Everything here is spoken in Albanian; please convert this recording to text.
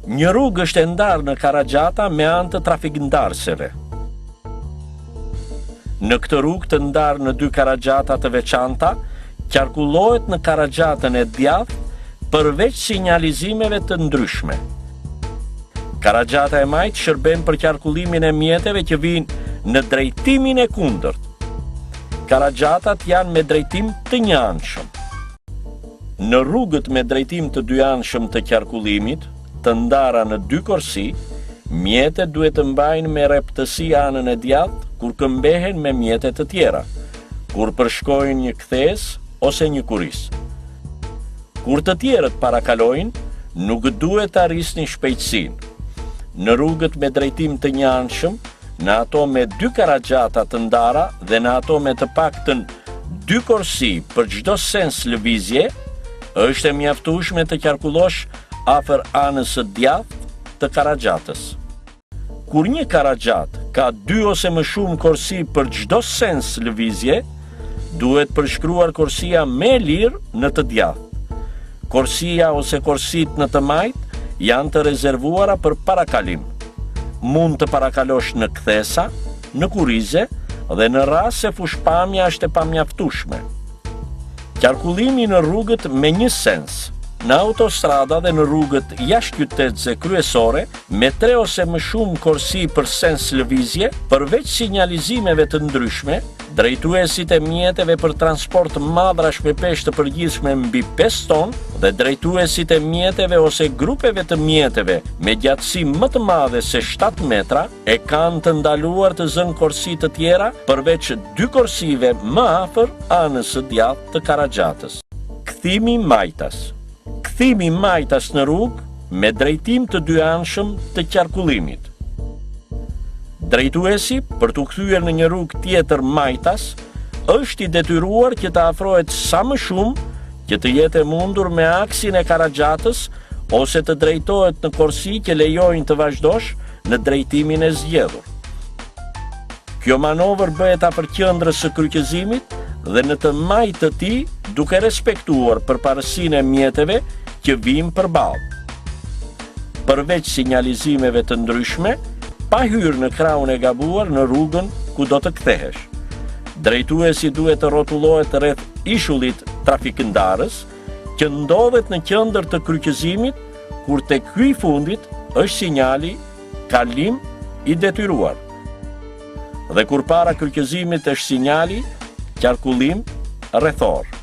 Një rrugë është e ndarë në Karagjata me anë të trafikndarseve. Në këtë rrugë të ndarë në 2 Karagjata të veçanta, qarkullohet në Karagjatën e djathtë përveç sinjalizimeve të ndryshme. Karagjata e majtë shërben për qarkullimin e mjeteve që vinë në drejtimin e kundërt. Karagjatat janë me drejtim të njëanshëm. Në rrugët me drejtim të dyanshëm të qarkullimit, të ndara në 2 korsi, mjetet duhet të mbajnë me reptësi anën e djathtë kur këmbehen me mjetet të tjera, kur përshkojnë një kthes ose një kuris. Kur të tjerët parakalojnë, nuk duhet të arrisni shpejtësinë. Në rrugët me drejtim të njëanshëm, në ato me 2 karagjata të ndara dhe në ato me të paktën 2 korsi për çdo sens lëvizje, është e mjaftueshme të qarkullosh afër anës së djathtë të karagjatës. Kur një karagjat ka 2 ose më shumë korsi për çdo sens lëvizje, duhet përshkruar korsia me lirë në të djathtë. Korsia ose korsit në të majtë janë të rezervuara për parakalim. Mund të parakalosh në kthesa, në kurize dhe në rast se fushpamja është e pamjaftueshme. Qarkullimi në rrugët me një sens, në autostrada dhe në rrugët jashtëqytetëse kryesore me 3 ose më shumë korsi për sens lëvizje, përveç sinjalizimeve të ndryshme, drejtuesit e mjeteve për transport madrash me peshë të përgjithshme mbi 5 ton dhe drejtuesit e mjeteve ose grupeve të mjeteve me gjatësi më të madhe se 7 metra e kanë të ndaluar të zënë korsi të tjera përveç 2 korsive më afër anës së djathtë të Karagjatës. Kthimi majtas. Kthimi majtas në rrugë me drejtim të dyanshëm të qarkullimit. Drejtuesi, për të kthyer në një rrugë tjetër majtas, është i detyruar që të afrohet sa më shumë që të jetë e mundur me aksin e Karagjatës ose të drejtohet në korsi që lejojnë të vazhdosh në drejtimin e zgjedhur. Kjo manovër bëhet afër qendrës së kryqëzimit dhe në të majtë të tij duke respektuar përparësinë e mjeteve që vijnë përballë. Përveç sinjalizimeve të ndryshme, pa hyrë në krahun e gabuar në rrugën ku do të kthehesh. Drejtuesi duhet të rrotullohet rreth ishullit trafikndarës që ndodhet në qendër të kryqëzimit, kur tek ky i fundit është sinjali kalim i detyruar. Dhe kur para kryqëzimit është sinjali qarkullim rrethor.